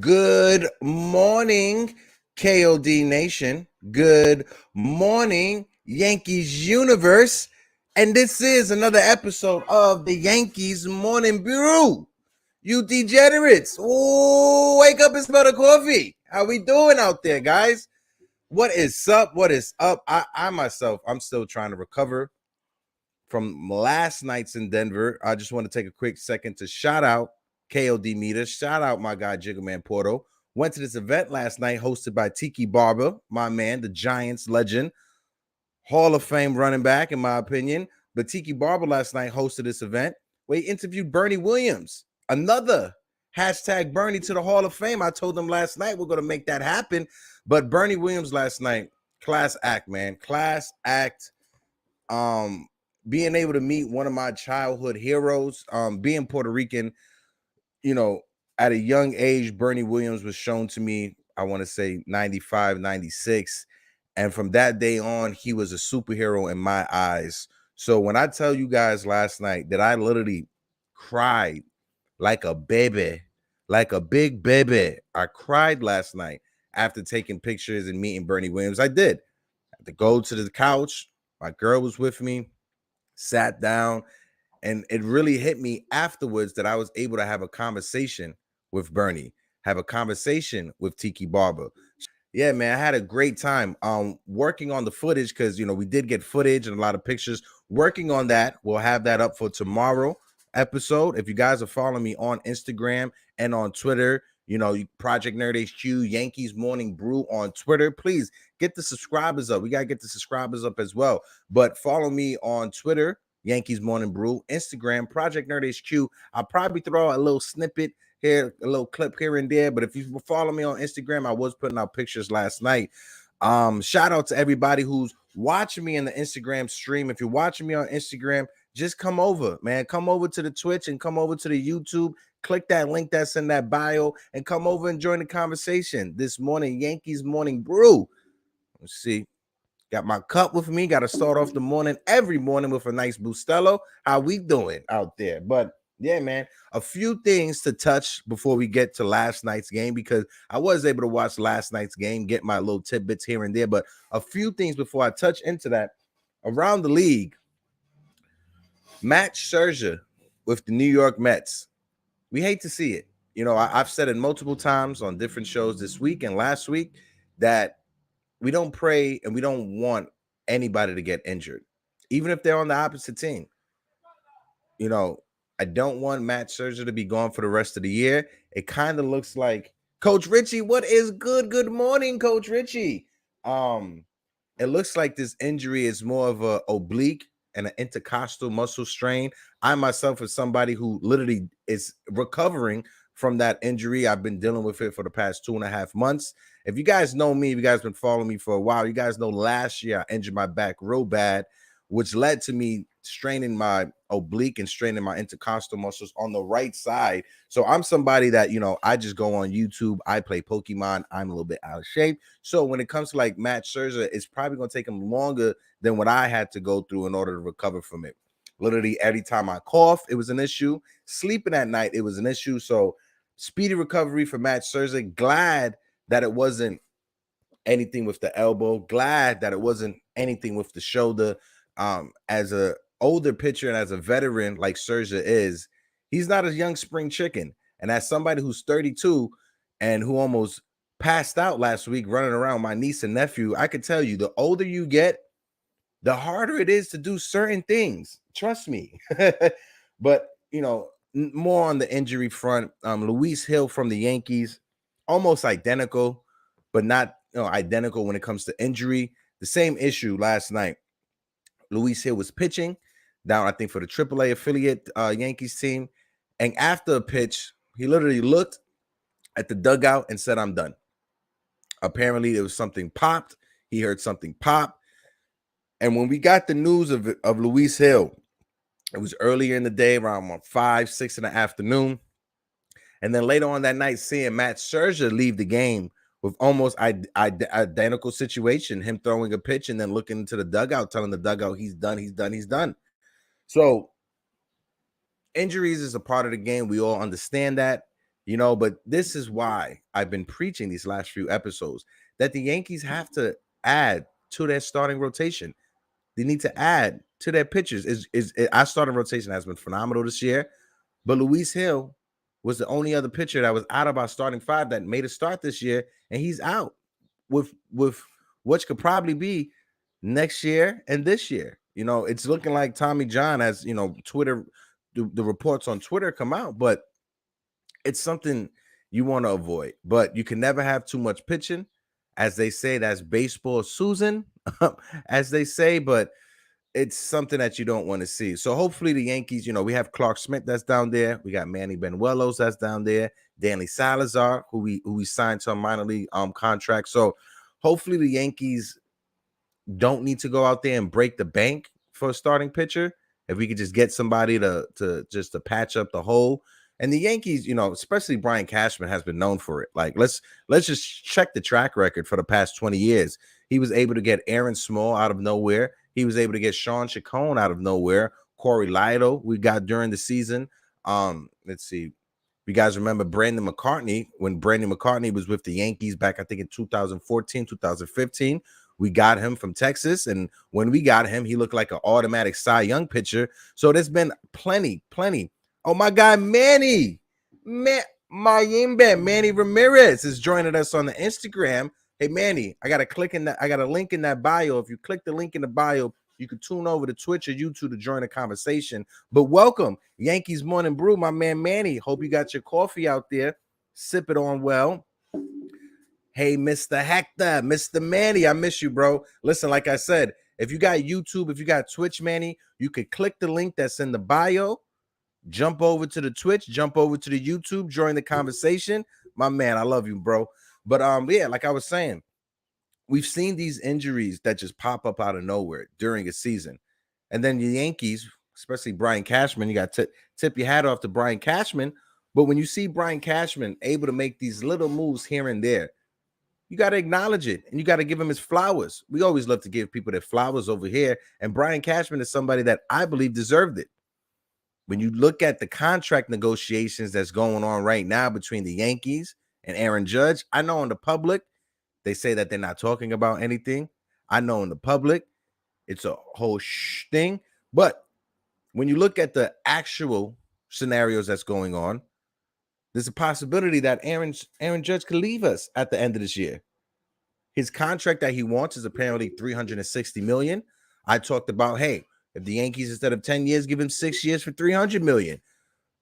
Good morning, KOD Nation. Good morning, Yankees Universe. And this is another episode of the Yankees Morning Brew. You degenerates. Ooh, wake up and smell the coffee. How we doing out there, guys? What is up? What is up? I myself, I'm still trying to recover from last night's in Denver. I just want to take a quick second to shout out KOD Meter. Shout out my guy Jigga Man Porto. Went to this event last night hosted by Tiki Barber, my man, the Giants legend, Hall of Fame running back, in my opinion. But Tiki Barber last night hosted this event where he interviewed Bernie Williams, another hashtag Bernie to the Hall of Fame. I told them last night we're going to make that happen. But Bernie Williams last night, class act, man. Class act. Being able to meet one of my childhood heroes, being Puerto Rican, at a young age, Bernie Williams was shown to me, I want to say 95, 96. And from that day on, he was a superhero in my eyes. So when I tell you guys last night that I literally cried like a baby, like a big baby, I cried last night after taking pictures and meeting Bernie Williams. I did. I had to go to the couch. My girl was with me, sat down, and it really hit me afterwards that I was able to have a conversation with Bernie, have a conversation with Tiki Barber. Yeah, man, I had a great time working on the footage because, we did get footage and a lot of pictures. Working on that. We'll have that up for tomorrow episode. If you guys are following me on Instagram and on Twitter, Project Nerd HQ, Yankees Morning Brew on Twitter, please get the subscribers up. We got to get the subscribers up as well. But follow me on Twitter, Yankees Morning Brew, Instagram, Project Nerd HQ. I'll probably throw a little snippet here, a little clip here and there. But if you follow me on Instagram, I was putting out pictures last night. Shout out to everybody who's watching me in the Instagram stream. If you're watching me on Instagram, just come over, man. Come over to the Twitch and come over to the YouTube. Click that link that's in that bio and come over and join the conversation. This morning, Yankees Morning Brew. Let's see. Got my cup with me. Got to start off the morning every morning with a nice Bustelo. How we doing out there? But yeah, man, a few things to touch before we get to last night's game, because I was able to watch last night's game, get my little tidbits here and there. But a few things before I touch into that. Around the league, Matt Scherzer with the New York Mets. We hate to see it. I've said it multiple times on different shows this week and last week that we don't pray and we don't want anybody to get injured, even if they're on the opposite team. I don't want Matt Scherzer to be gone for the rest of the year. It kind of looks like Coach Richie. What is good? Good morning, Coach Richie. It looks like this injury is more of a oblique and an intercostal muscle strain. I myself is somebody who literally is recovering from that injury. I've been dealing with it for the past 2.5 months. If you guys know me, if you guys been following me for a while, you guys know last year I injured my back real bad, which led to me straining my oblique and straining my intercostal muscles on the right side. So I'm somebody that, I just go on YouTube. I play Pokemon. I'm a little bit out of shape. So when it comes to like Matt Scherzer, it's probably going to take him longer than what I had to go through in order to recover from it. Literally every time I cough, it was an issue. Sleeping at night, it was an issue. So speedy recovery for Matt Scherzer. Glad that it wasn't anything with the elbow. Glad that it wasn't anything with the shoulder. As a older pitcher and as a veteran like Scherzer is, he's not a young spring chicken. And as somebody who's 32 and who almost passed out last week running around my niece and nephew, I could tell you the older you get, the harder it is to do certain things. Trust me. But, more on the injury front, Luis Hill from the Yankees, almost identical, but not identical when it comes to injury. The same issue last night. Luis Hill was pitching down, I think, for the AAA affiliate Yankees team. And after a pitch, he literally looked at the dugout and said, "I'm done." Apparently, there was something popped. He heard something pop. And when we got the news of Luis Hill, it was earlier in the day, around 5, 6 in the afternoon. And then later on that night, seeing Matt Scherzer leave the game with almost identical situation, him throwing a pitch and then looking into the dugout, telling the dugout he's done. So injuries is a part of the game. We all understand that. But this is why I've been preaching these last few episodes that the Yankees have to add to their starting rotation. They need to add to their pitchers. Our starting rotation has been phenomenal this year, but Luis Hill was the only other pitcher that was out of our starting five that made a start this year, and he's out with what could probably be next year and this year. It's looking like Tommy John, as Twitter, the reports on Twitter come out, but it's something you want to avoid. But you can never have too much pitching. As they say, that's baseball Susan, as they say, but it's something that you don't want to see. So hopefully the Yankees, we have Clark Smith that's down there. We got Manny Benuelos that's down there. Danny Salazar, who we signed to a minor league contract. So hopefully the Yankees don't need to go out there and break the bank for a starting pitcher. If we could just get somebody to patch up the hole. And the Yankees, especially Brian Cashman, has been known for it. Like, let's just check the track record for the past 20 years. He was able to get Aaron Small out of nowhere. He was able to get Sean Chacon out of nowhere. Corey Lido we got during the season. Let's see. You guys remember Brandon McCartney, when Brandon McCartney was with the Yankees back, I think, in 2014, 2015. We got him from Texas, and when we got him, he looked like an automatic Cy Young pitcher. So there's been plenty. Oh, my guy Manny Ramirez is joining us on the Instagram. Hey, Manny, I got a link in that bio. If you click the link in the bio, you can tune over to Twitch or YouTube to join the conversation. But welcome, Yankees Morning Brew, my man Manny. Hope you got your coffee out there. Sip it on well. Hey, Mr. Hector, Mr. Manny, I miss you, bro. Listen, like I said, if you got YouTube, if you got Twitch, Manny, you could click the link that's in the bio. Jump over to the Twitch, jump over to the YouTube, join the conversation. My man, I love you, bro. But yeah, like I was saying, we've seen these injuries that just pop up out of nowhere during a season. And then the Yankees, especially Brian Cashman, you got to tip your hat off to Brian Cashman. But when you see Brian Cashman able to make these little moves here and there, you got to acknowledge it, and you got to give him his flowers. We always love to give people their flowers over here, and Brian Cashman is somebody that I believe deserved it. When you look at the contract negotiations that's going on right now between the Yankees and Aaron Judge, I know in the public, they say that they're not talking about anything. I know in the public, it's a whole thing. But when you look at the actual scenarios that's going on, there's a possibility that Aaron Judge could leave us at the end of this year. His contract that he wants is apparently $360 million. I talked about, hey, if the Yankees, instead of 10 years, give him 6 years for $300 million.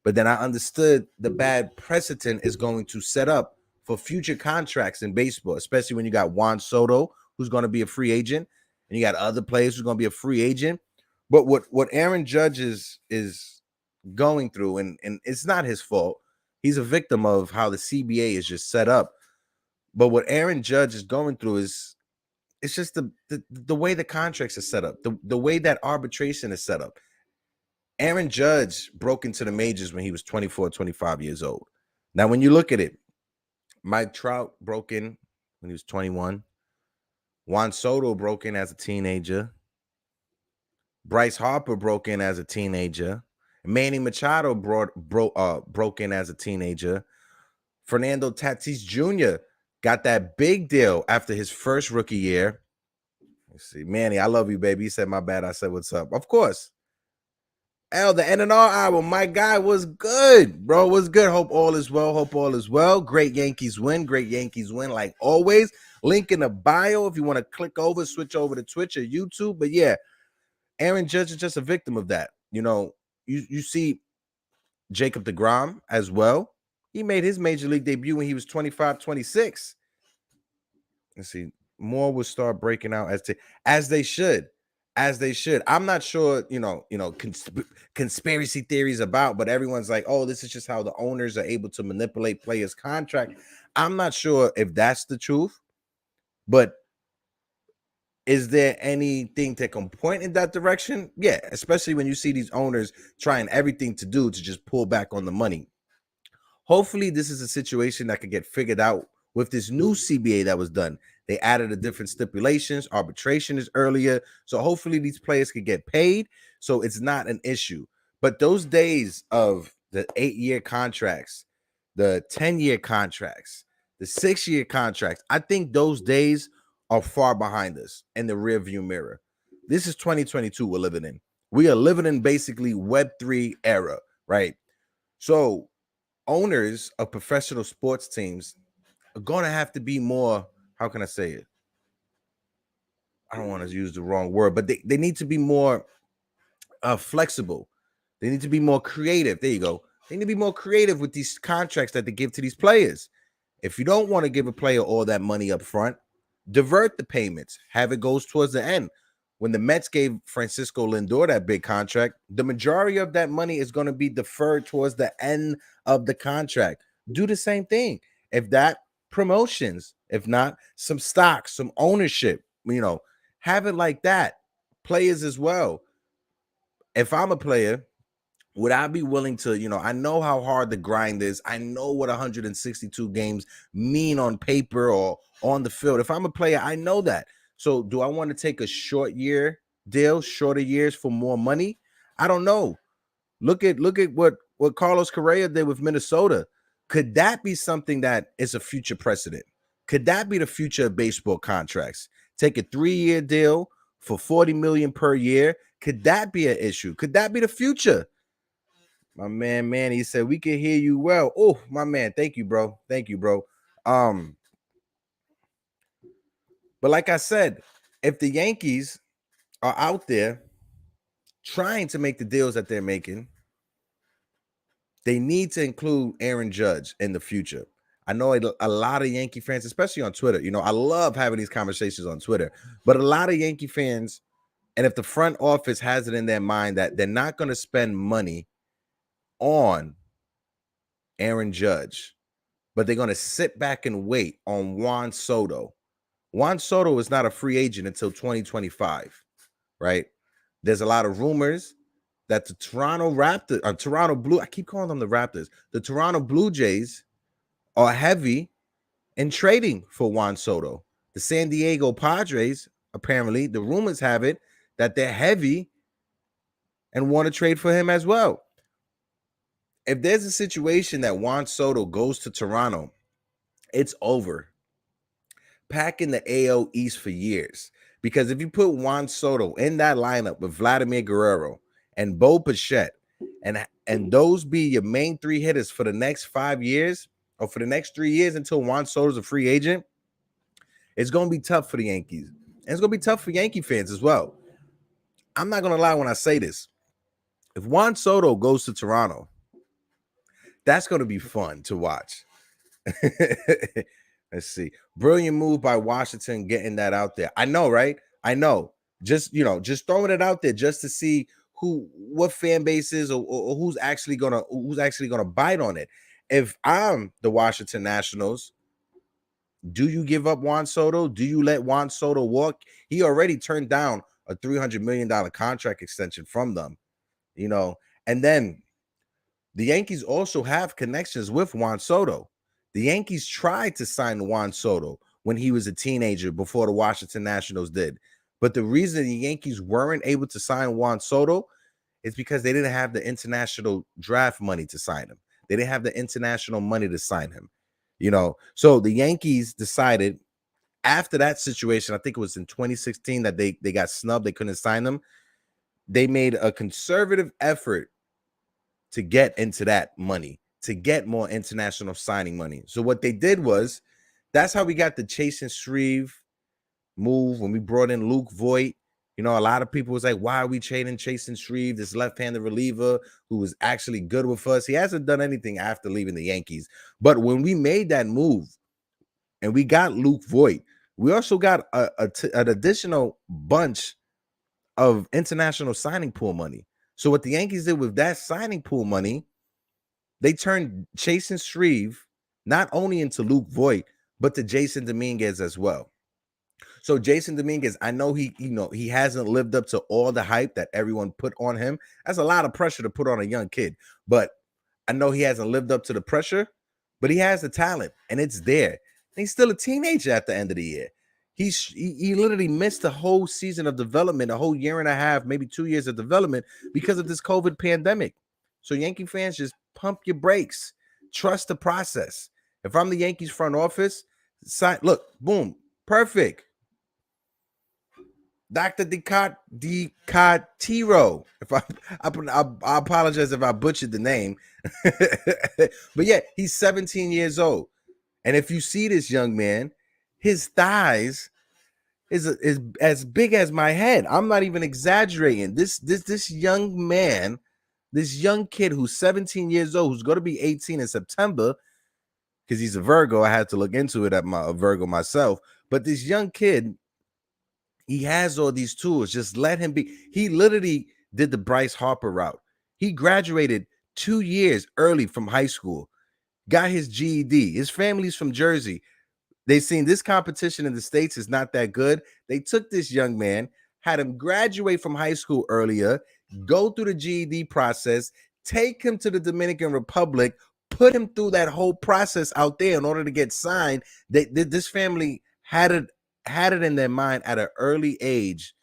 But then I understood the bad precedent is going to set up for future contracts in baseball, especially when you got Juan Soto, who's going to be a free agent, and you got other players who's going to be a free agent. But what Aaron Judge is going through, and it's not his fault. He's a victim of how the CBA is just set up. But what Aaron Judge is going through is, it's just the way the contracts are set up, the way that arbitration is set up. Aaron Judge broke into the majors when he was 24, 25 years old. Now, when you look at it, Mike Trout broke in when he was 21. Juan Soto broke in as a teenager. Bryce Harper broke in as a teenager. Manny Machado broke in as a teenager. Fernando Tatis Jr. got that big deal after his first rookie year. Let's see. Manny, I love you, baby. He said, my bad. I said, what's up? Of course. The NR album, my guy, was good, bro. Was good. Hope all is well. Great Yankees win. Like always. Link in the bio if you want to click over, switch over to Twitch or YouTube. But yeah, Aaron Judge is just a victim of that. You see Jacob deGrom as well. He made his major league debut when he was 25, 26. Let's see. More will start breaking out as they should. I'm not sure, conspiracy theories about, but everyone's like, oh, this is just how the owners are able to manipulate players' contract. I'm not sure if that's the truth, but is there anything that can point in that direction? Yeah, especially when you see these owners trying everything to do to just pull back on the money. Hopefully, this is a situation that could get figured out with this new CBA that was done. They added a different stipulations. Arbitration is earlier. So hopefully these players could get paid. So it's not an issue. But those days of the 8-year contracts, the 10-year contracts, the 6-year contracts. I think those days are far behind us in the rearview mirror. This is 2022 we're living in. We are living in basically Web3 era, right? So owners of professional sports teams are going to have to be more, how can I say it? I don't want to use the wrong word, but they need to be more flexible. They need to be more creative. There you go. They need to be more creative with these contracts that they give to these players. If you don't want to give a player all that money up front, divert the payments. Have it goes towards the end. When the Mets gave Francisco Lindor that big contract, the majority of that money is going to be deferred towards the end of the contract. Do the same thing. If that, promotions, if not, some stocks, some ownership, have it like that. Players as well. If I'm a player, would I be willing to, I know how hard the grind is. I know what 162 games mean on paper or on the field. If I'm a player, I know that. So do I want to take a shorter years for more money? I don't know. Look at what Carlos Correa did with Minnesota. Could that be something that is a future precedent? Could that be the future of baseball contracts? Take a 3-year deal for $40 million per year. Could that be an issue? Could that be the future? My man, he said we can hear you well. Oh, my man, thank you, bro. But like I said, if the Yankees are out there trying to make the deals that they're making, they need to include Aaron Judge in the future. I know a lot of Yankee fans, especially on Twitter, I love having these conversations on Twitter, but a lot of Yankee fans, and if the front office has it in their mind that they're not going to spend money on Aaron Judge, but they're going to sit back and wait on Juan Soto. Juan Soto is not a free agent until 2025, right? There's a lot of rumors that the Toronto Blue, I keep calling them the Raptors, the Toronto Blue Jays are heavy in trading for Juan Soto. The San Diego Padres, apparently, the rumors have it that they're heavy and want to trade for him as well. If there's a situation that Juan Soto goes to Toronto, it's over. Packing the AL East for years. Because if you put Juan Soto in that lineup with Vladimir Guerrero and Bo Bichette, and those be your main 3 hitters for the next 5 years or for the next 3 years until Juan Soto's a free agent, it's going to be tough for the Yankees. And it's going to be tough for Yankee fans as well. I'm not going to lie when I say this. If Juan Soto goes to Toronto, that's going to be fun to watch. Let's see. Brilliant move by Washington getting that out there. I know, right? I know. Just throwing it out there just to see what fan bases or who's actually gonna bite on it. If I'm the Washington Nationals, do you give up Juan Soto? Do you let Juan Soto walk? He already turned down a $300 million contract extension from them, and then the Yankees also have connections with Juan Soto. The Yankees tried to sign Juan Soto when he was a teenager before the Washington Nationals did. But the reason the Yankees weren't able to sign Juan Soto is because they didn't have the international draft money to sign him. They didn't have the international money to sign him. So the Yankees decided after that situation, I think it was in 2016 that they got snubbed. They couldn't sign him. They made a conservative effort to get into that money, to get more international signing money. So what they did was, that's how we got the Chase and Shreve move when we brought in Luke Voit. A lot of people was like, why are we trading Chase and Shreve, this left-handed reliever who was actually good with us? He hasn't done anything after leaving the Yankees. But when we made that move and we got Luke Voit, we also got an additional bunch of international signing pool money. So what the Yankees did with that signing pool money, they turned Chase and Shreve not only into Luke Voit, but to Jason Dominguez as well. So Jason Dominguez, I know he hasn't lived up to all the hype that everyone put on him. That's a lot of pressure to put on a young kid. But I know he hasn't lived up to the pressure, but he has the talent, and it's there. And he's still a teenager at the end of the year. He literally missed the whole season of development, a whole year and a half, maybe 2 years of development because of this COVID pandemic. So Yankee fans, just pump your brakes. Trust the process. If I'm the Yankees front office, look, boom, perfect. Dr. DiCartiro. If I apologize if I butchered the name. But yeah, he's 17 years old. And if you see this young man, his thighs is as big as my head. I'm not even exaggerating. This young man, this young kid who's 17 years old, who's going to be 18 in September, because he's a Virgo. I had to look into it at a Virgo myself. But this young kid, he has all these tools. Just let him be. He literally did the Bryce Harper route. He graduated 2 years early from high school, got his GED. His family's from Jersey. They seen this competition in the States is not that good. They took this young man, had him graduate from high school earlier, go through the GED process, take him to the Dominican Republic, put him through that whole process out there in order to get signed. This family had it in their mind at an early age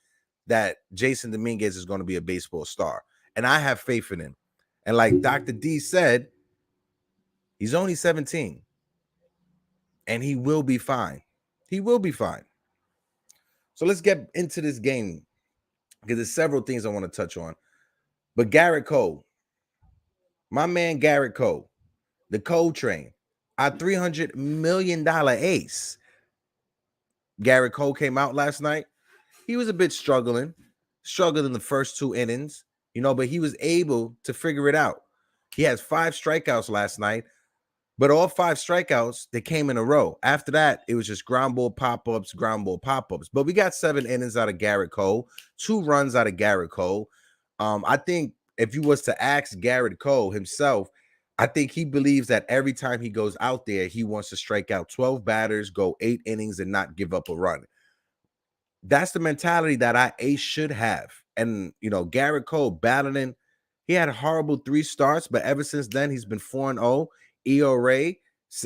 that Jason Dominguez is going to be a baseball star. And I have faith in him. And like Dr. D said, he's only 17. And he will be fine. He will be fine. So let's get into this game because there's several things I want to touch on. But Garrett Cole, my man Garrett Cole, the Cole train, our $300 million ace. Garrett Cole came out last night. He was a bit struggled in the first 2 innings, but he was able to figure it out. He has 5 strikeouts last night. But all 5 strikeouts, they came in a row. After that, it was just ground ball pop-ups, ground ball pop-ups. But we got 7 innings out of Garrett Cole, 2 runs out of Garrett Cole. I think if you was to ask Garrett Cole himself, I think he believes that every time he goes out there, he wants to strike out 12 batters, go 8 innings, and not give up a run. That's the mentality that our ace should have. And, Garrett Cole battling, he had a horrible 3 starts, but ever since then, he's been 4-0. ERA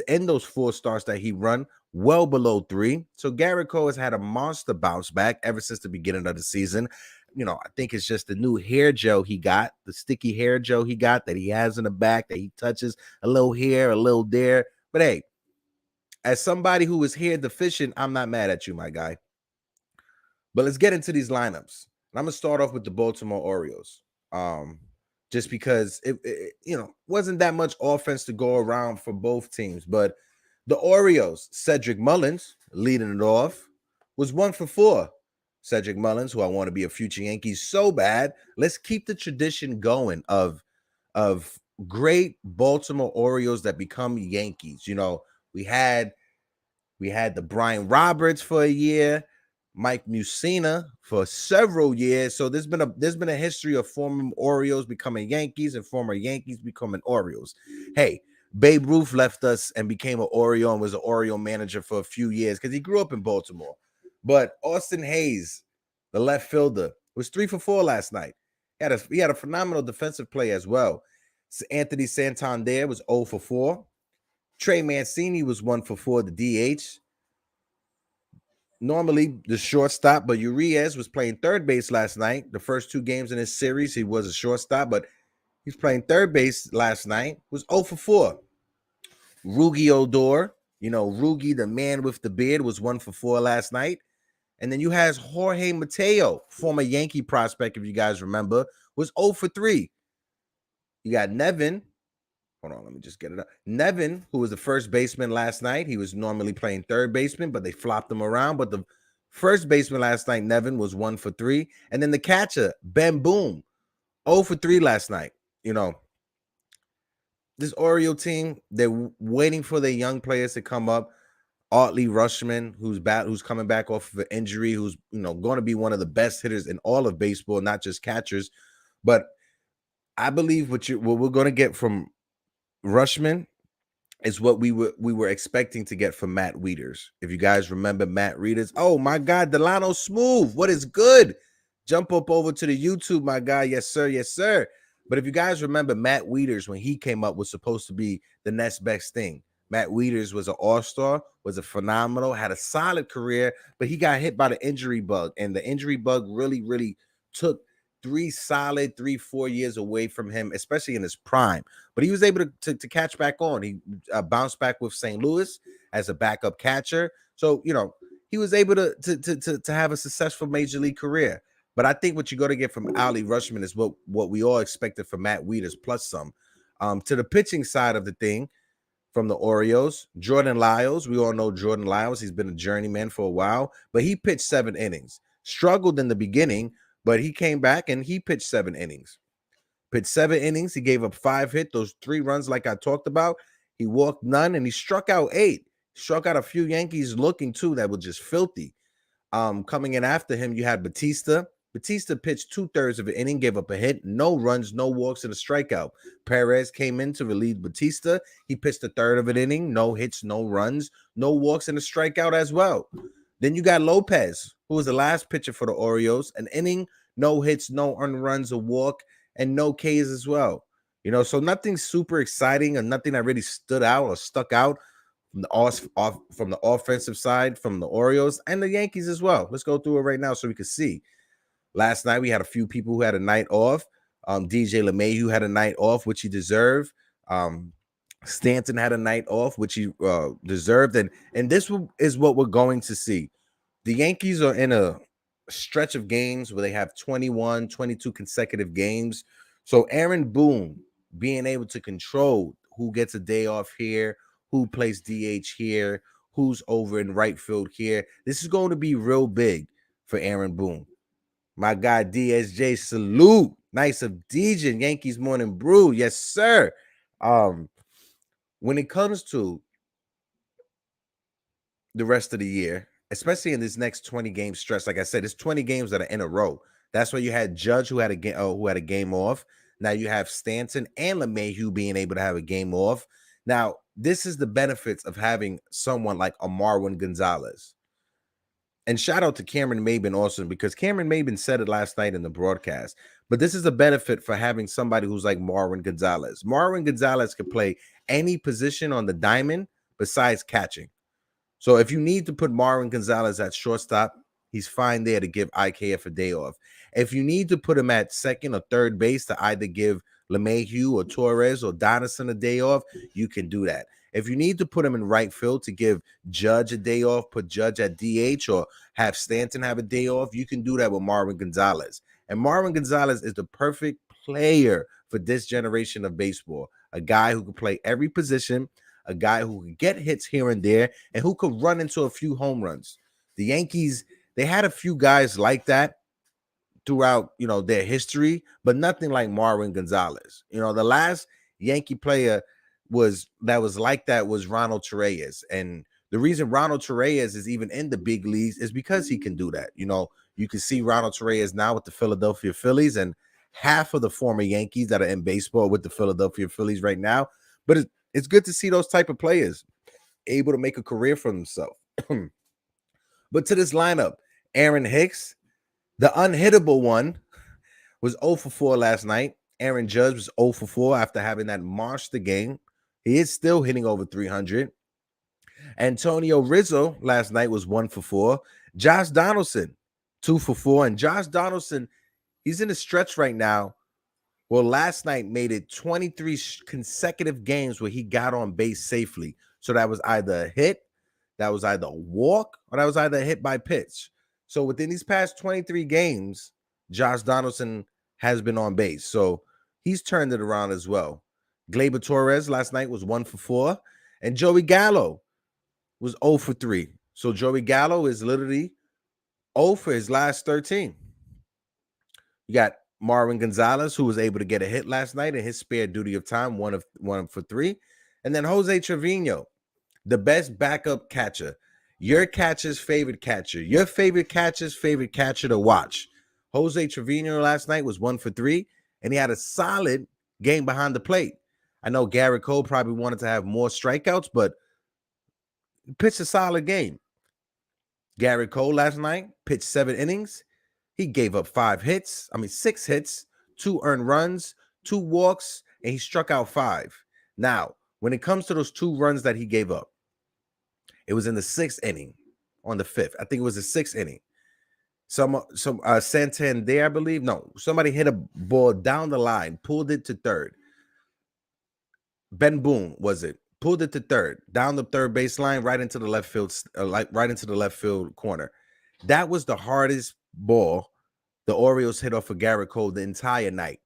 in those 4 starts that he run well below 3. So Garrett Cole has had a monster bounce back ever since the beginning of the season. I think it's just the new hair gel he got, the sticky hair gel he got that he has in the back that he touches a little here, a little there. But hey, as somebody who is hair deficient, I'm not mad at you, my guy. But let's get into these lineups. I'm going to start off with the Baltimore Orioles. Just because it wasn't that much offense to go around for both teams. But the Orioles, Cedric Mullins leading it off, was 1-for-4. Cedric Mullins, who I want to be a future Yankee so bad. Let's keep the tradition going of great Baltimore Orioles that become Yankees. We had the Brian Roberts for a year, Mike Mussina for several years. So there's been a history of former Orioles becoming Yankees and former Yankees becoming Orioles. Hey, Babe Ruth left us and became an Oriole and was an Oriole manager for a few years because he grew up in Baltimore. But Austin Hayes, the left fielder, was 3-for-4 last night. He had a phenomenal defensive play as well. Anthony Santander was 0-for-4. Trey Mancini was 1-for-4, the DH. Normally the shortstop, but Urias was playing third base last night. The first 2 games in this series, he was a shortstop, but he's playing third base last night. Was 0-for-4. Rugi Odor, Rugi, the man with the beard, was 1-for-4 last night. And then you have Jorge Mateo, former Yankee prospect, if you guys remember, was 0-for-3. You got Nevin. Hold on, let me just get it up. Nevin, who was the first baseman last night, he was normally playing third baseman, but they flopped him around. But the first baseman last night, Nevin, was 1-for-3. And then the catcher, Ben Boom, 0-for-3 last night. This Oriole team, they're waiting for their young players to come up. Otley Rushman, who's coming back off of an injury, who's going to be one of the best hitters in all of baseball, not just catchers. But I believe what we're going to get from Rushman is what we were expecting to get from Matt Wieters. If you guys remember Matt Wieters, oh my God, Delano Smooth, what is good? Jump up over to the YouTube, my guy. Yes, sir. Yes, sir. But if you guys remember Matt Wieters, when he came up, was supposed to be the next best thing. Matt Wieters was an all-star, was a phenomenal, had a solid career, but he got hit by the injury bug, and the injury bug really, really took 4 years away from him, especially in his prime. But he was able to catch back on. He bounced back with St. Louis as a backup catcher. So, he was able to have a successful major league career. But I think what you got to get from Ali Rushman is what we all expected from Matt Wieters plus some. To the pitching side of the thing, from the Orioles, Jordan Lyles. We all know Jordan Lyles. He's been a journeyman for a while, but he pitched 7 innings. Struggled in the beginning, but he came back and he pitched 7 innings. Pitched 7 innings. He gave up 5 hits, those 3 runs like I talked about. He walked none, and he struck out 8. Struck out a few Yankees looking, too, that were just filthy. Coming in after him, you had Batista. Batista pitched 2/3 of an inning, gave up a hit, no runs, no walks, and a strikeout. Perez came in to relieve Batista. He pitched a third of an inning, no hits, no runs, no walks, and a strikeout as well. Then you got Lopez, who was the last pitcher for the Orioles. An inning, no hits, no earned runs, a walk, and no Ks as well. So nothing super exciting or nothing that really stood out or stuck out from the offensive side from the Orioles and the Yankees as well. Let's go through it right now so we can see. Last night, we had a few people who had a night off. DJ LeMahieu had a night off, which he deserved. Stanton had a night off, which he deserved. And this is what we're going to see. The Yankees are in a stretch of games where they have 21, 22 consecutive games. So Aaron Boone being able to control who gets a day off here, who plays DH here, who's over in right field here. This is going to be real big for Aaron Boone. My guy DSJ, salute. Nice of DJ, Yankees Morning Brew. Yes, sir. When it comes to the rest of the year, especially in this next 20-game stretch, like I said, it's 20 games that are in a row. That's why you had Judge who had a game off. Now you have Stanton and LeMahieu being able to have a game off. Now, this is the benefits of having someone like a Marwin Gonzalez. And shout out to Cameron Maybin also, because Cameron Maybin said it last night in the broadcast. But this is a benefit for having somebody who's like Marwin Gonzalez. Marwin Gonzalez can play any position on the diamond besides catching. So if you need to put Marwin Gonzalez at shortstop, he's fine there to give IKF a day off. If you need to put him at second or third base to either give LeMahieu or Torres or Donaldson a day off, you can do that. If you need to put him in right field to give Judge a day off, put Judge at DH, or have Stanton have a day off, you can do that with Marwin Gonzalez. And Marwin Gonzalez is the perfect player for this generation of baseball. A guy who can play every position, a guy who can get hits here and there, and who could run into a few home runs. The Yankees, they had a few guys like that throughout, their history, but nothing like Marwin Gonzalez. The last Yankee player was like that was Ronald Torreyes. And the reason Ronald Torreyes is even in the big leagues is because he can do that. You can see Ronald Torreyes now with the Philadelphia Phillies, and half of the former Yankees that are in baseball with the Philadelphia Phillies right now. But it's good to see those type of players able to make a career for themselves. But to this lineup, Aaron Hicks, the unhittable one, was 0 for 4 last night. Aaron Judge was 0 for 4 after having that monster game. He is still hitting over 300. Antonio Rizzo last night was 1 for 4. Josh Donaldson, 2 for 4. And Josh Donaldson, he's in a stretch right now. Well, last night made it 23 consecutive games where he got on base safely. So that was either a hit, that was either a walk, or that was either a hit by pitch. So within these past 23 games, Josh Donaldson has been on base. So he's turned it around as well. Gleyber Torres last night was 1 for 4. And Joey Gallo was 0 for 3. So Joey Gallo is literally 0 for his last 13. You got Marwin Gonzalez, who was able to get a hit last night in his spare duty of time, 1 for 3. And then Jose Trevino, the best backup catcher, your catcher's favorite catcher, your favorite catcher's favorite catcher to watch. Jose Trevino last night was 1 for 3, and he had a solid game behind the plate. I know Garrett Cole probably wanted to have more strikeouts, but he pitched a solid game. Garrett Cole last night pitched 7 innings. He gave up 6 hits, 2 earned runs, 2 walks, and he struck out 5. Now, when it comes to those 2 runs that he gave up, it was in the 6th inning on the 5th. I think it was the 6th inning. Some Santander, I believe. No, somebody hit a ball down the line, pulled it to third. Ben Boone was it? Pulled it to third, down the third baseline, right into the left field, right into the left field corner. That was the hardest ball the Orioles hit off of Garrett Cole the entire night.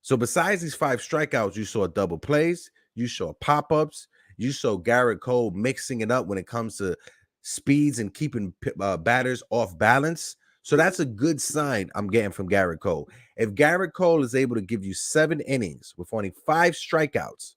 So besides these 5 strikeouts, you saw double plays, you saw pop-ups, you saw Garrett Cole mixing it up when it comes to speeds and keeping batters off balance. So that's a good sign I'm getting from Garrett Cole. If Garrett Cole is able to give you 7 innings with only 5 strikeouts,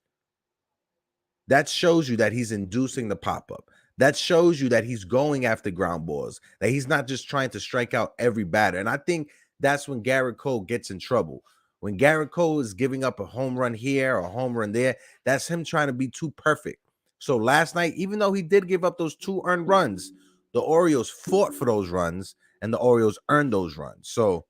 that shows you that he's inducing the pop-up. That shows you that he's going after ground balls, that he's not just trying to strike out every batter. And I think that's when Garrett Cole gets in trouble. When Garrett Cole is giving up a home run here or a home run there, that's him trying to be too perfect. So last night, even though he did give up those 2 earned runs, the Orioles fought for those runs and the Orioles earned those runs. So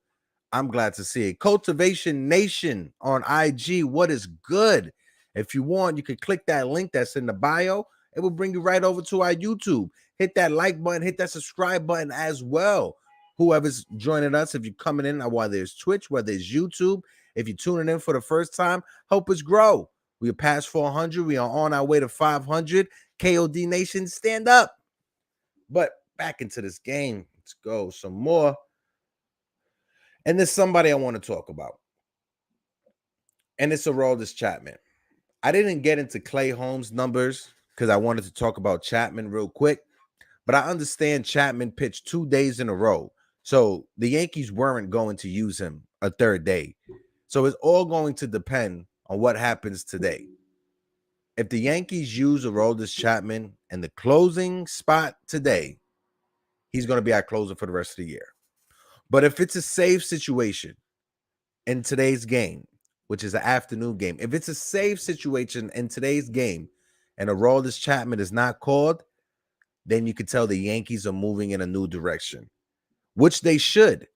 I'm glad to see it. Cultivation Nation on IG. What is good? If you want, you can click that link that's in the bio. It will bring you right over to our YouTube. Hit that like button, hit that subscribe button as well. Whoever's joining us, if you're coming in, whether it's Twitch, whether it's YouTube, if you're tuning in for the first time, help us grow. We are past 400. We are on our way to 500. KOD Nation, stand up. But back into this game. Let's go some more. And there's somebody I want to talk about. And it's Aroldis Chapman. I didn't get into Clay Holmes' numbers because I wanted to talk about Chapman real quick. But I understand Chapman pitched 2 days in a row. So the Yankees weren't going to use him a third day. So it's all going to depend on what happens today. If the Yankees use Aroldis Chapman in the closing spot today, he's going to be our closer for the rest of the year. But if it's a safe situation in today's game, which is an afternoon game, if it's a safe situation in today's game and Aroldis Chapman is not called, then you could tell the Yankees are moving in a new direction, which they should,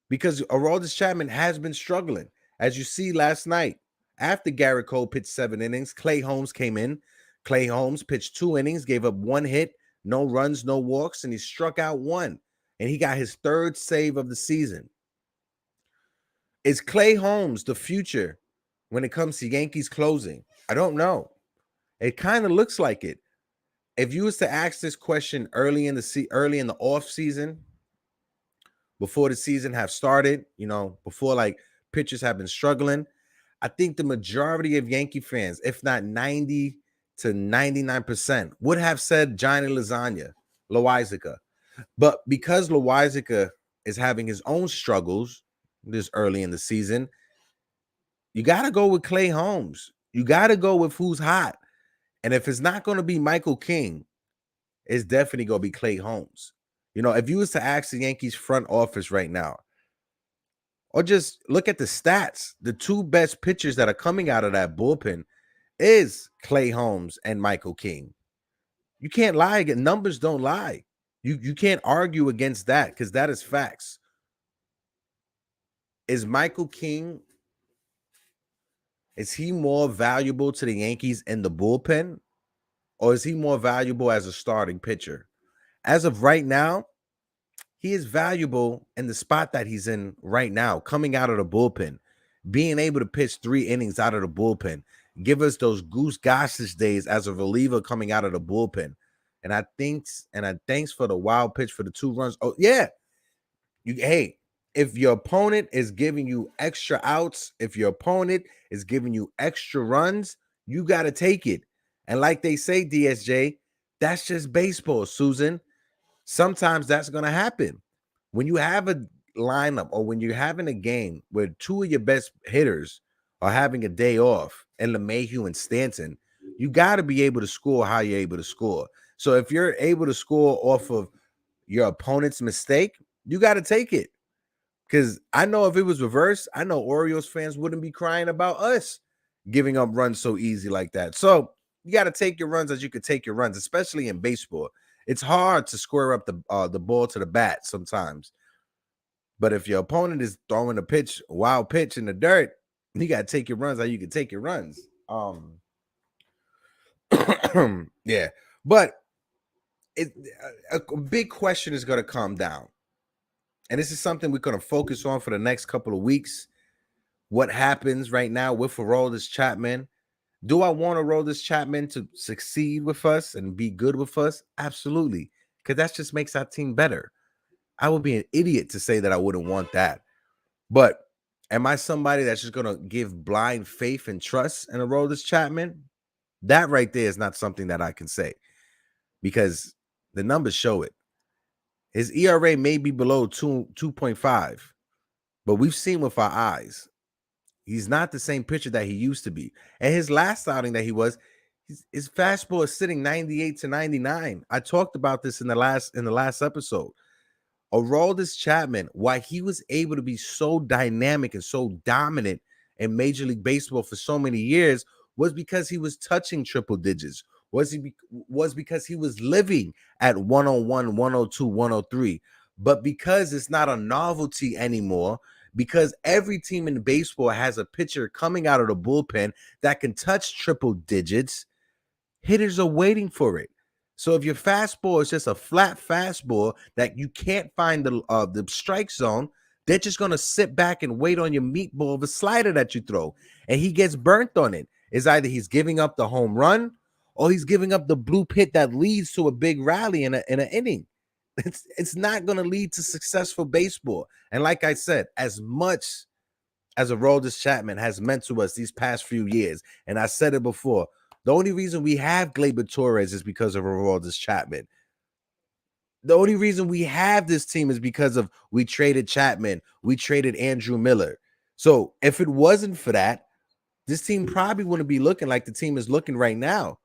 because Aroldis Chapman has been struggling. As you see last night, after Garrett Cole pitched 7 innings, Clay Holmes came in. Clay Holmes pitched 2 innings, gave up 1 hit, no runs, no walks, and he struck out 1. And he got his 3rd save of the season. Is Clay Holmes the future when it comes to Yankees closing? I don't know. It kind of looks like it. If you was to ask this question early in the off season, before the season have started, before like pitchers have been struggling, I think the majority of Yankee fans, if not 90 to 99%, would have said Johnny Loizica. But because Loizica is having his own struggles this early in the season, you got to go with Clay Holmes. You got to go with who's hot. And if it's not going to be Michael King, it's definitely going to be Clay Holmes. If you was to ask the Yankees front office right now, or just look at the stats, the 2 best pitchers that are coming out of that bullpen is Clay Holmes and Michael King. You can't lie again. Numbers don't lie. You can't argue against that because that is facts. Is Michael King, is he more valuable to the Yankees in the bullpen, or is he more valuable as a starting pitcher? As of right now, he is valuable in the spot that he's in right now, coming out of the bullpen, being able to pitch 3 innings out of the bullpen, give us those Goose Gossage days as a reliever coming out of the bullpen. And I thanks for the wild pitch for the 2 runs. Oh, yeah. If your opponent is giving you extra outs, if your opponent is giving you extra runs, you got to take it. And like they say, DSJ, that's just baseball, Susan. Sometimes that's going to happen. When you have a lineup or when you're having a game where 2 of your best hitters are having a day off, and LeMahieu and Stanton, you got to be able to score how you're able to score. So if you're able to score off of your opponent's mistake, you got to take it. Because I know if it was reversed, I know Orioles fans wouldn't be crying about us giving up runs so easy like that. So you got to take your runs as you could take your runs, especially in baseball. It's hard to square up the ball to the bat sometimes. But if your opponent is throwing a wild pitch in the dirt, you got to take your runs how you can take your runs. Yeah. But a big question is going to come down. And this is something we're going to focus on for the next couple of weeks. What happens right now with Aroldis Chapman? Do I want Aroldis Chapman to succeed with us and be good with us? Absolutely, because that just makes our team better. I would be an idiot to say that I wouldn't want that. But am I somebody that's just going to give blind faith and trust in Aroldis Chapman? That right there is not something that I can say because the numbers show it. His ERA may be below 2.5, but we've seen with our eyes. He's not the same pitcher that he used to be. And his last outing that he was, his fastball is sitting 98 to 99. I talked about this in the last episode. Aroldis Chapman, why he was able to be so dynamic and so dominant in Major League Baseball for so many years was because he was touching triple digits. Was because he was living at 101, 102, 103. But because it's not a novelty anymore, because every team in baseball has a pitcher coming out of the bullpen that can touch triple digits, hitters are waiting for it. So if your fastball is just a flat fastball that you can't find the strike zone, they're just going to sit back and wait on your meatball of a slider that you throw. And he gets burnt on it. It's either he's giving up the home run or he's giving up the blue pit that leads to a big rally in an inning. It's not going to lead to successful baseball. And like I said, as much as Aroldis Chapman has meant to us these past few years, and I said it before, the only reason we have Gleyber Torres is because of Aroldis Chapman. The only reason we have this team is because of we traded Chapman, we traded Andrew Miller. So if it wasn't for that, this team probably wouldn't be looking like the team is looking right now.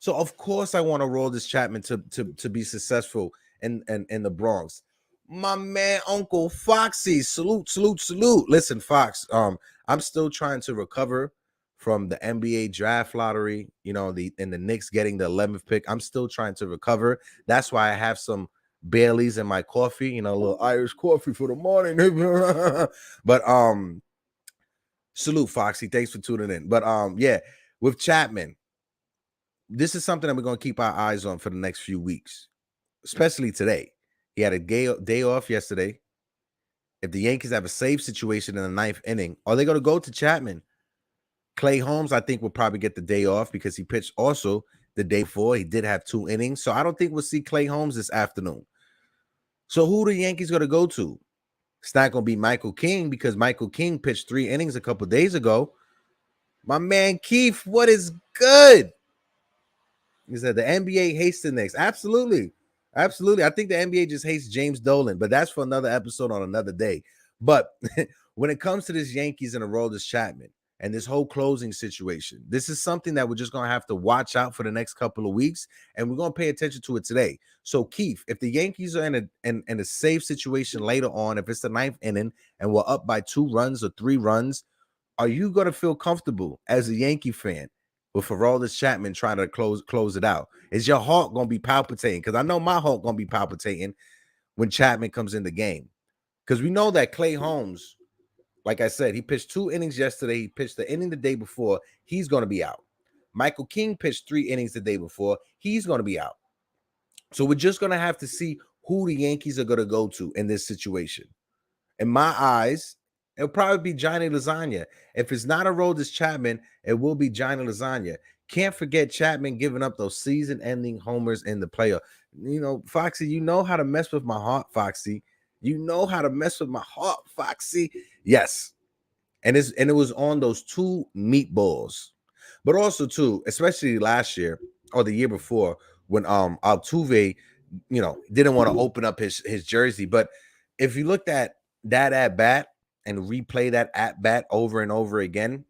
So of course I want Aroldis Chapman to be successful in the Bronx. My man, Uncle Foxy, salute. Listen, Fox, I'm still trying to recover from the NBA draft lottery, the Knicks getting the 11th pick. I'm still trying to recover. That's why I have some Baileys in my coffee, a little Irish coffee for the morning. But salute, Foxy. Thanks for tuning in. But yeah, with Chapman, this is something that we're going to keep our eyes on for the next few weeks, especially today. He had a day off yesterday. If the Yankees have a save situation in the ninth inning, are they going to go to Chapman? Clay Holmes, I think, will probably get the day off because he pitched also the day before. He did have 2 innings. So I don't think we'll see Clay Holmes this afternoon. So who are the Yankees going to go to? It's not going to be Michael King because Michael King pitched 3 innings a couple days ago. My man Keith, what is good? He said the NBA hates the Knicks. Absolutely. I think the NBA just hates James Dolan, but that's for another episode on another day. But when it comes to this Yankees and Aroldis Chapman and this whole closing situation, this is something that we're just going to have to watch out for the next couple of weeks, and we're going to pay attention to it today. So, Keith, if the Yankees are in a safe situation later on, if it's the 9th inning and we're up by 2 runs or 3 runs, are you going to feel comfortable as a Yankee fan with Aroldis Chapman trying to close it out? Is your heart going to be palpitating? Because I know my heart going to be palpitating when Chapman comes in the game. Because we know that Clay Holmes, like I said, he pitched 2 innings yesterday. He pitched the inning the day before. He's going to be out. Michael King pitched 3 innings the day before. He's going to be out. So we're just going to have to see who the Yankees are going to go to in this situation. In my eyes, it'll probably be Johnny Lasagna. If it's not Aroldis Chapman, it will be Johnny Lasagna. Can't forget Chapman giving up those season-ending homers in the playoff. Foxy, you know how to mess with my heart, Foxy. You know how to mess with my heart, Foxy. Yes. And it was on those 2 meatballs. But also, too, especially last year or the year before when Altuve, didn't want to open up his jersey. But if you looked at that at bat and replay that at bat over and over again,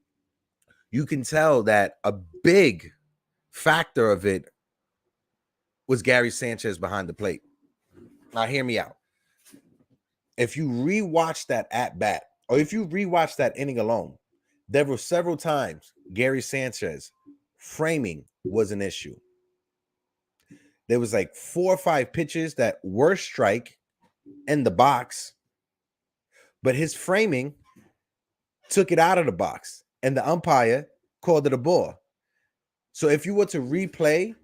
you can tell that a big factor of it was Gary Sanchez behind the plate. Now, hear me out. If you rewatch that at bat, or if you rewatch that inning alone, there were several times Gary Sanchez framing was an issue. There was like 4 or 5 pitches that were strike in the box, but his framing took it out of the box, and the umpire called it a ball. So if you were to replay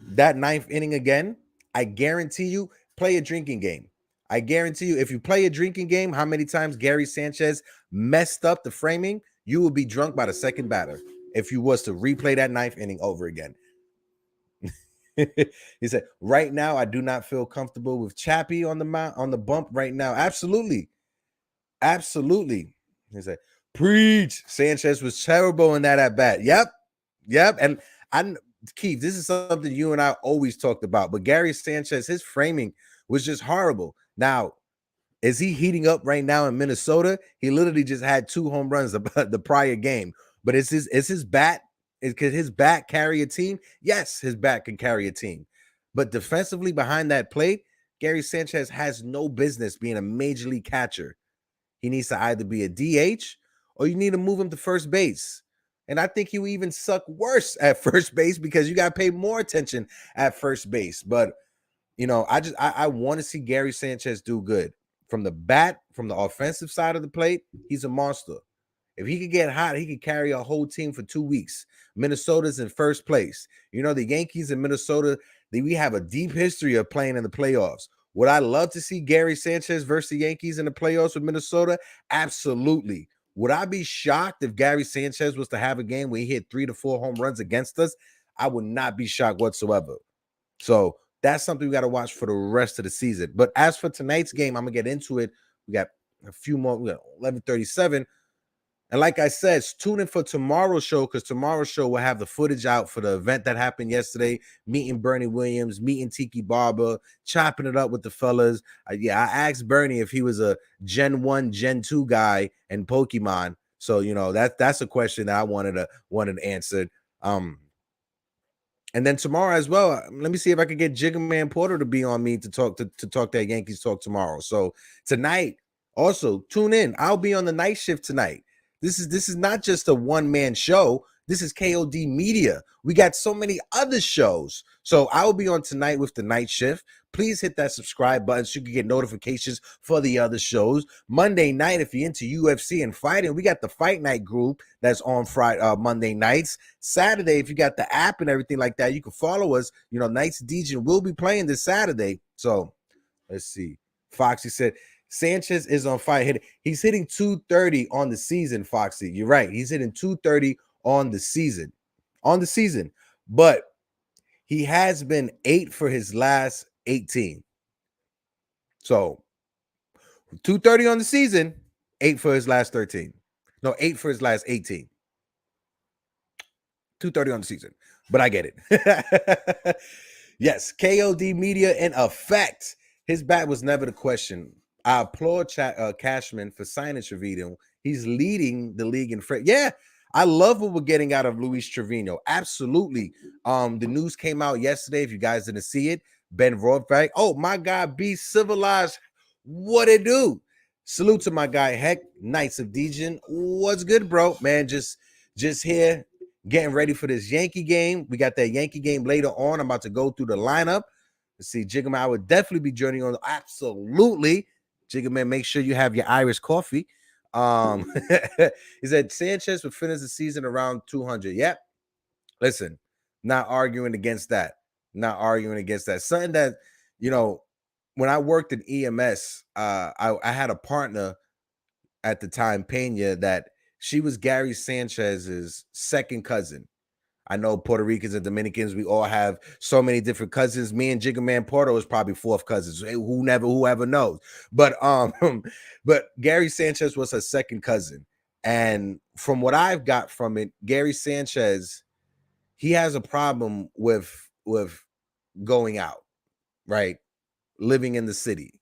that 9th inning again, I guarantee you, play a drinking game. I guarantee you, if you play a drinking game, how many times Gary Sanchez messed up the framing, you will be drunk by the second batter if you was to replay that ninth inning over again. He said, right now, I do not feel comfortable with Chappie on the bump right now. Absolutely. Absolutely. He said, preach. Sanchez was terrible in that at bat. Yep. And Keith, this is something you and I always talked about. But Gary Sanchez, his framing was just horrible. Now, is he heating up right now in Minnesota? He literally just had 2 home runs the prior game. But is his bat? Could his bat carry a team? Yes, his bat can carry a team. But defensively behind that plate, Gary Sanchez has no business being a major league catcher. He needs to either be a DH or you need to move him to first base. And I think he will even suck worse at first base because you got to pay more attention at first base. But, I want to see Gary Sanchez do good. From the bat, from the offensive side of the plate, he's a monster. If he could get hot, he could carry a whole team for 2 weeks. Minnesota's in first place. The Yankees in Minnesota, we have a deep history of playing in the playoffs. Would I love to see Gary Sanchez versus the Yankees in the playoffs with Minnesota? Absolutely. Would I be shocked if Gary Sanchez was to have a game where he hit 3 to 4 home runs against us? I would not be shocked whatsoever. So that's something we got to watch for the rest of the season. But as for tonight's game, I'm going to get into it. We got a few more. We got 11:37. And like I said, tune in for tomorrow's show because tomorrow's show will have the footage out for the event that happened yesterday, meeting Bernie Williams, meeting Tiki Barber, chopping it up with the fellas. I asked Bernie if he was a Gen 1, Gen 2 guy in Pokemon. So, that's a question that I wanted answered. And then tomorrow as well, let me see if I can get Jigga Man Porter to be on me to talk that Yankees talk tomorrow. So tonight, also tune in. I'll be on the night shift tonight. This is not just a one-man show. This is KOD Media. We got so many other shows. So I will be on tonight with the night shift. Please hit that subscribe button so you can get notifications for the other shows. Monday night, if you're into UFC and fighting, we got the Fight Night group that's on Monday nights. Saturday, if you got the app and everything like that, you can follow us. Knights DJ will be playing this Saturday. So let's see. Foxy said, Sanchez is on fire. He's hitting 230 on the season, Foxy. You're right. He's hitting 230 on the season. But he has been 8 for his last 18. So 230 on the season, 8 for his last 13. No, 8 for his last 18. 230 on the season. But I get it. Yes, KOD Media in effect. His bat was never the question. I applaud Cashman for signing Trevino. He's leading the league in Yeah, I love what we're getting out of Luis Trevino. Absolutely. The news came out yesterday. If you guys didn't see it, Ben Rothbard. Oh, my guy, Be Civilized. What it do? Salute to my guy, Heck, Knights of Dejan. What's good, bro? Man, just here getting ready for this Yankee game. We got that Yankee game later on. I'm about to go through the lineup. Let's see, Jigga Man, I would definitely be joining on. Absolutely. Jigga Man, make sure you have your Irish coffee. He said Sanchez would finish the season around 200. Yep. Listen, not arguing against that. Something that, when I worked in EMS, I had a partner at the time, Pena, that she was Gary Sanchez's second cousin. I know Puerto Ricans and Dominicans, we all have so many different cousins. Me and Jigga Man Porter was probably fourth cousins. Whoever knows. But Gary Sanchez was her second cousin. And from what I've got from it, Gary Sanchez, he has a problem with going out, right? Living in the city,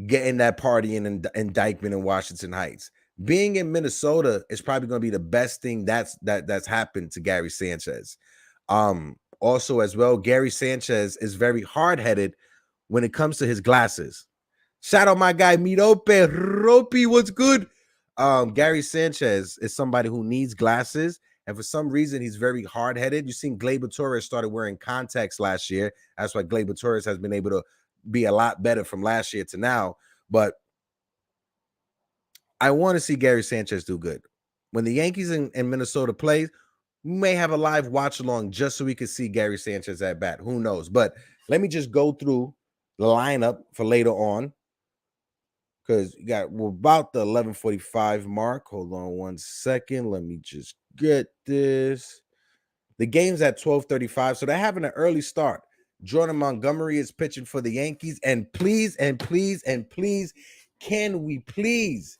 getting that party in Dykeman and Washington Heights. Being in Minnesota is probably going to be the best thing that's happened to Gary Sanchez. Also as well, Gary Sanchez is very hard-headed when it comes to his glasses. Shout out my guy Mirope. Ropi, what's good? Gary Sanchez is somebody who needs glasses, and for some reason he's very hard-headed. You've seen Gleyber Torres started wearing contacts last year. That's why Gleyber Torres has been able to be a lot better from last year to now. But I want to see Gary Sanchez do good. When the Yankees and Minnesota play, we may have a live watch along just so we can see Gary Sanchez at bat. Who knows? But let me just go through the lineup for later on. because we're about the 11:45 mark. Hold on one second. Let me just get this. The game's at 12:35, so they're having an early start. Jordan Montgomery is pitching for the Yankees, and please, can we please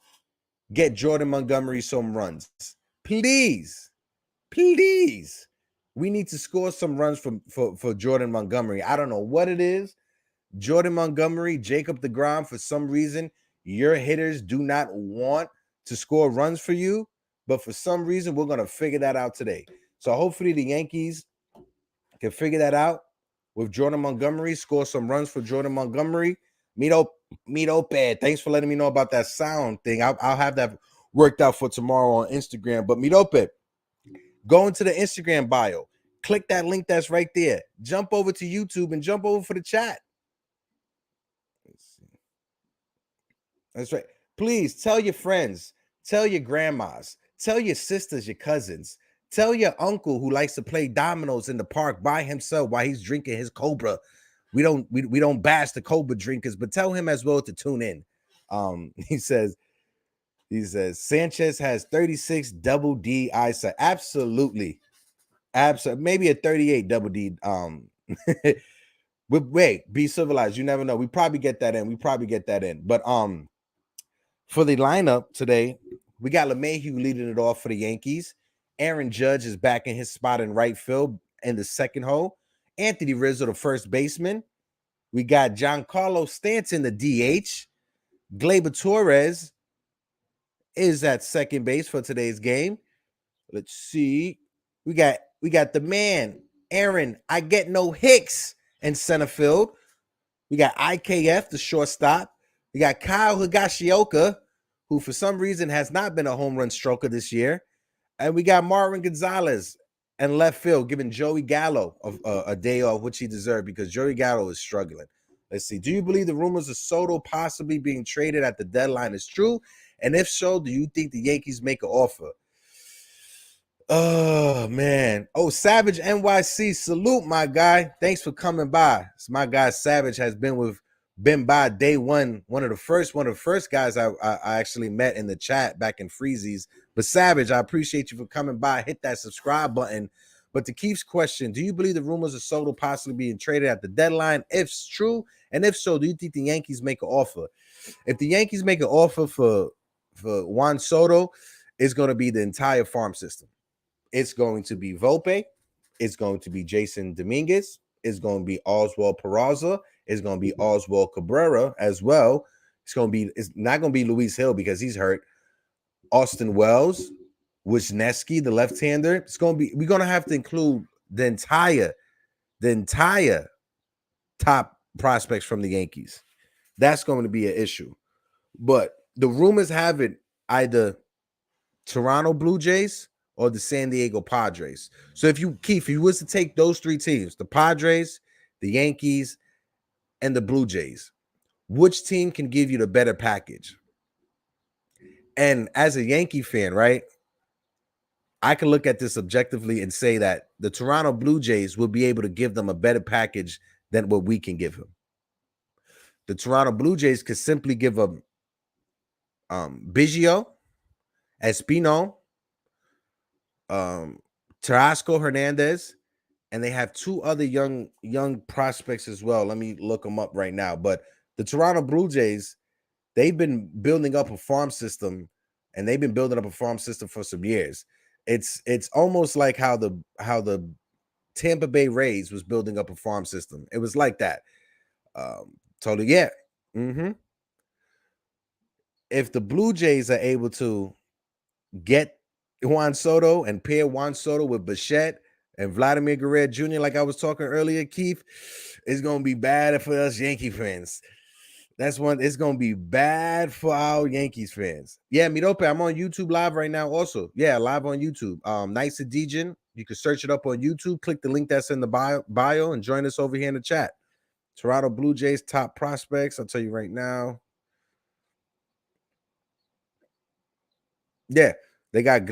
get Jordan Montgomery some runs? Please. We need to score some runs for Jordan Montgomery. I don't know what it is. Jordan Montgomery, Jacob deGrom, for some reason, your hitters do not want to score runs for you, but for some reason, we're going to figure that out today. So hopefully the Yankees can figure that out with Jordan Montgomery, score some runs for Jordan Montgomery. Mitope, thanks for letting me know about that sound thing. I'll have that worked out for tomorrow on Instagram. But Mitope, go into the Instagram bio, click that link that's right there, jump over to YouTube and jump over for the chat. That's right. Please tell your friends, tell your grandmas, tell your sisters, your cousins, tell your uncle who likes to play dominoes in the park by himself while he's drinking his Cobra. We don't bash the Cobra drinkers, but tell him as well to tune in. He says Sanchez has 36 double D eyesight. Absolutely. Maybe a 38 double D. But wait, be civilized. You never know. We probably get that in. But for the lineup today, we got LeMahieu leading it off for the Yankees. Aaron Judge is back in his spot in right field in the second hole. Anthony Rizzo, the first baseman. We got Giancarlo Stanton, the DH. Gleyber Torres is at second base for today's game. Let's see. We got the man, Aaron I Get No Hicks in center field. We got IKF, the shortstop. We got Kyle Higashioka, who for some reason has not been a home run stroker this year. And we got Marwin Gonzalez in left field, giving Joey Gallo a day off, which he deserved because Joey Gallo is struggling. Let's see. Do you believe the rumors of Soto possibly being traded at the deadline is true? And if so, do you think the Yankees make an offer? Oh, man. Oh, Savage NYC, salute, my guy. Thanks for coming by. My guy Savage has been by day one. One of the first guys I actually met in the chat back in Freezies. But Savage, I appreciate you for coming by. Hit that subscribe button. But to Keith's question, do you believe the rumors of Soto possibly being traded at the deadline? If it's true, and if so, do you think the Yankees make an offer? If the Yankees make an offer for Juan Soto, it's going to be the entire farm system. It's going to be Volpe. It's going to be Jason Dominguez. It's going to be Oswald Peraza. It's going to be Oswald Cabrera as well. It's not going to be Luis Hill because he's hurt. Austin Wells, Wisniewski, the left-hander. We're going to have to include the entire top prospects from the Yankees. That's going to be an issue. But the rumors have it either Toronto Blue Jays or the San Diego Padres. So if you was to take those three teams, the Padres, the Yankees, and the Blue Jays, which team can give you the better package? And as a Yankee fan, right, I can look at this objectively and say that the Toronto Blue Jays will be able to give them a better package than what we can give them. The Toronto Blue Jays could simply give them Biggio, Espino, Tarasco Hernandez, and they have two other young prospects as well. Let me look them up right now. But the Toronto Blue Jays, they've been building up a farm system, and they've been building up a farm system for some years. It's almost like how the Tampa Bay Rays was building up a farm system. It was like that. Totally, yeah. If the Blue Jays are able to get Juan Soto and pair Juan Soto with Bichette and Vladimir Guerrero Jr., like I was talking earlier, Keith, it's going to be bad for us Yankee fans. It's going to be bad for our Yankees fans. Yeah, Mirope, I'm on YouTube live right now also. Yeah, live on YouTube. Nice Adijin. You can search it up on YouTube. Click the link that's in the bio and join us over here in the chat. Toronto Blue Jays top prospects. I'll tell you right now. Yeah, they got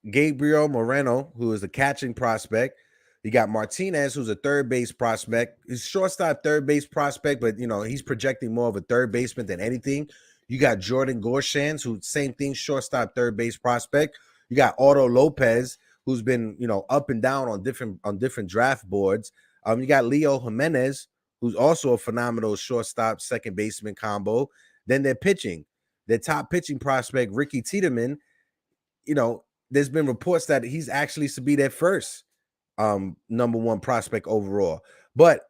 Gabriel Moreno, who is a catching prospect. You got Martinez, who's a third base prospect. He's shortstop, third base prospect, but he's projecting more of a third baseman than anything. You got Jordan Gorshans, who same thing, shortstop, third base prospect. You got Otto Lopez, who's been up and down on different draft boards. You got Leo Jimenez, who's also a phenomenal shortstop, second baseman combo. Then they're pitching. Their top pitching prospect, Ricky Tiedemann, there's been reports that he's actually to be their first number one prospect overall. But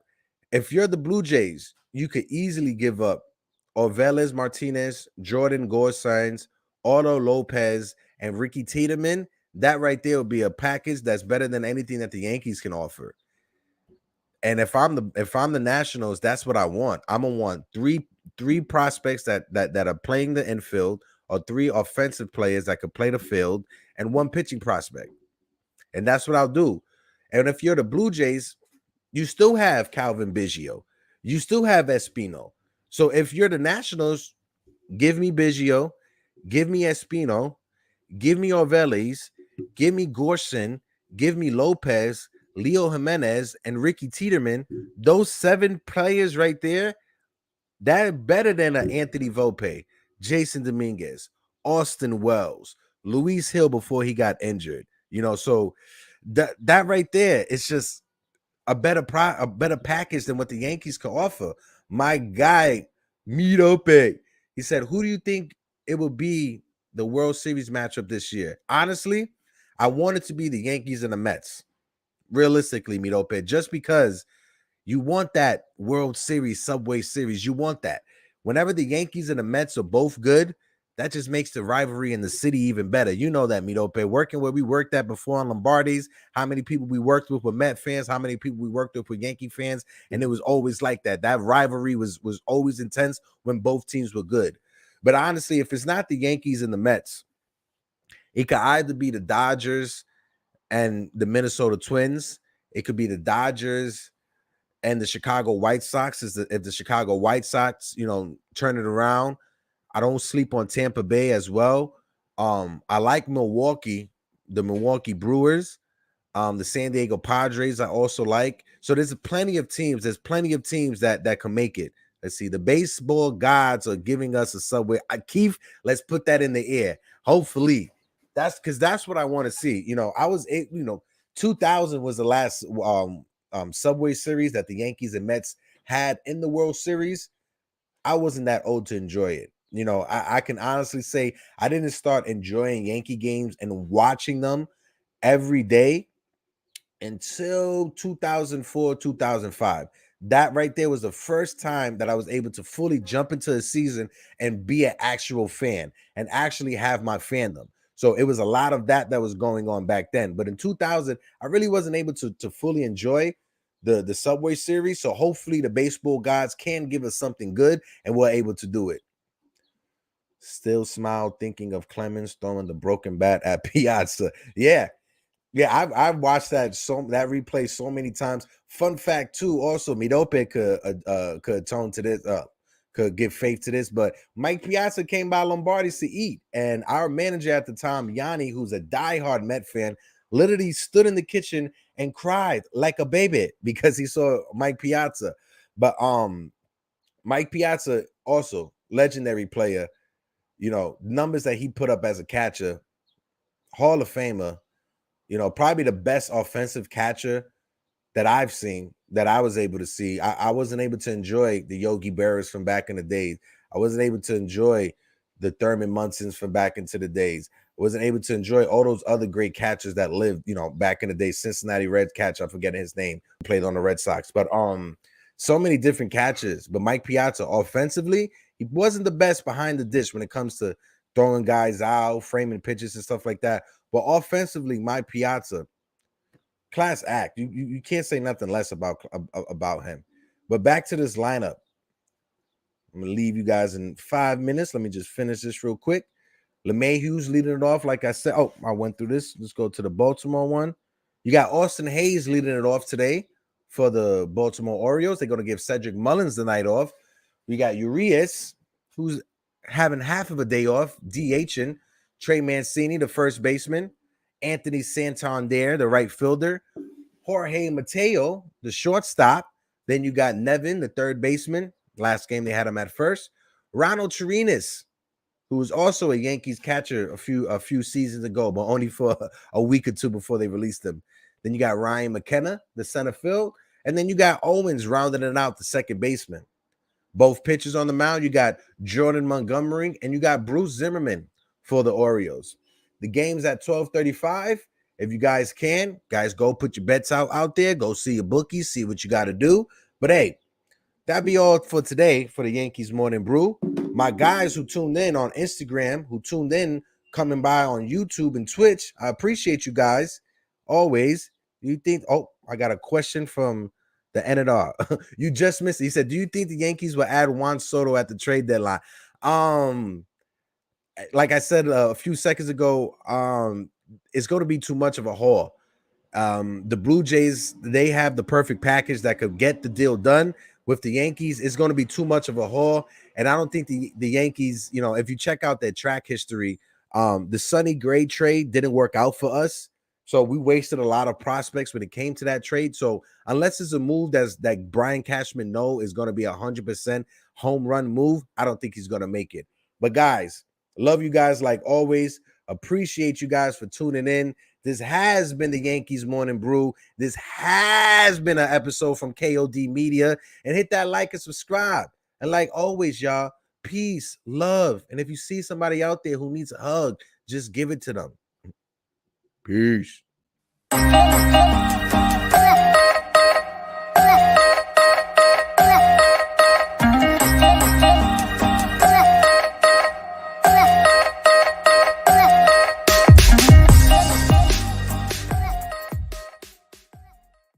if you're the Blue Jays, you could easily give up Orveles Martinez, Jordan Gorsines, Otto Lopez, and Ricky Tiedemann. That right there would be a package that's better than anything that the Yankees can offer. And if I'm the Nationals, that's what I want. I'm gonna want three prospects that are playing the infield, or three offensive players that could play the field, and one pitching prospect. And that's what I'll do. And if you're the Blue Jays, you still have Calvin Biggio. You still have Espino. So if you're the Nationals, give me Biggio, give me Espino, give me Orveles, give me Gorson, give me Lopez, Leo Jimenez, and Ricky Tiedemann. Those 7 players right there, that better than an Anthony Volpe, Jason Dominguez, Austin Wells, Luis Hill before he got injured. So that right there, it's just a better package than what the Yankees can offer. My guy, Midope, he said, who do you think it will be the World Series matchup this year? Honestly, I want it to be the Yankees and the Mets. Realistically, Midope, just because you want that World Series, Subway Series. You want that. Whenever the Yankees and the Mets are both good, that just makes the rivalry in the city even better. You know that, Midope. Working where we worked at before on Lombardi's, how many people we worked with were Met fans, how many people we worked with were Yankee fans, and it was always like that. That rivalry was always intense when both teams were good. But honestly, if it's not the Yankees and the Mets, it could either be the Dodgers and the Minnesota Twins. It could be the Dodgers and the Chicago White Sox. If the Chicago White Sox, turn it around. I don't sleep on Tampa Bay as well. I like Milwaukee, the Milwaukee Brewers, the San Diego Padres I also like. So there's plenty of teams. There's plenty of teams that can make it. Let's see. The baseball gods are giving us a Subway. Keith, let's put that in the air. Hopefully. That's what I want to see. I was 2000 was the last Subway Series that the Yankees and Mets had in the World Series. I wasn't that old to enjoy it. I can honestly say I didn't start enjoying Yankee games and watching them every day until 2004, 2005. That right there was the first time that I was able to fully jump into the season and be an actual fan and actually have my fandom. So it was a lot of that was going on back then. But in 2000, I really wasn't able to fully enjoy the Subway Series. So hopefully the baseball gods can give us something good and we're able to do it. Still smile thinking of Clemens throwing the broken bat at Piazza. Yeah, I've watched that replay so many times. Fun fact too, also Midope could atone to this, could give faith to this. But Mike Piazza came by Lombardi's to eat, and our manager at the time, Yanni, who's a diehard Met fan, literally stood in the kitchen and cried like a baby because he saw Mike Piazza. But Mike Piazza, also legendary player. Numbers that he put up as a catcher, Hall of Famer. Probably the best offensive catcher that I've seen, that I was able to see. I wasn't able to enjoy the Yogi Berras from back in the days. I wasn't able to enjoy the Thurman Munsons from back into the days. I wasn't able to enjoy all those other great catchers that lived, back in the day. Cincinnati Reds catcher, I'm forgetting his name, played on the Red Sox. But so many different catchers. But Mike Piazza, offensively, he wasn't the best behind the dish when it comes to throwing guys out, framing pitches and stuff like that. But offensively, Mike Piazza, class act. You can't say nothing less about him. But back to this lineup. I'm going to leave you guys in 5 minutes. Let me just finish this real quick. LeMahieu's leading it off. Like I said, I went through this. Let's go to the Baltimore one. You got Austin Hayes leading it off today for the Baltimore Orioles. They're going to give Cedric Mullins the night off. We got Urias, who's having half of a day off, DHing. Trey Mancini, the first baseman. Anthony Santander, the right fielder. Jorge Mateo, the shortstop. Then you got Nevin, the third baseman. Last game they had him at first. Ronald Chirinos, who was also a Yankees catcher a few seasons ago, but only for a week or two before they released him. Then you got Ryan McKenna, the center field, and then you got Owens rounding it out, the second baseman. Both pitchers on the mound, you got Jordan Montgomery and you got Bruce Zimmerman for the Orioles. The game's at 12:35. If you guys can, guys, go put your bets out there. Go see your bookies, see what you got to do. But hey, that'd be all for today for the Yankees Morning Brew. My guys who tuned in on Instagram, who tuned in coming by on YouTube and Twitch, I appreciate you guys always. You think, I got a question from the NR. You just missed it. He said, do you think the Yankees will add Juan Soto at the trade deadline? Like I said a few seconds ago, it's going to be too much of a haul. The Blue Jays, they have the perfect package that could get the deal done. With the Yankees, it's going to be too much of a haul. And I don't think the Yankees, if you check out their track history, the Sonny Gray trade didn't work out for us. So we wasted a lot of prospects when it came to that trade. So unless it's a move that Brian Cashman is going to be 100% home run move, I don't think he's going to make it. But guys, love you guys like always. Appreciate you guys for tuning in. This has been the Yankees Morning Brew. This has been an episode from KOD Media. And hit that like and subscribe. And like always, y'all, peace, love. And if you see somebody out there who needs a hug, just give it to them. Peace.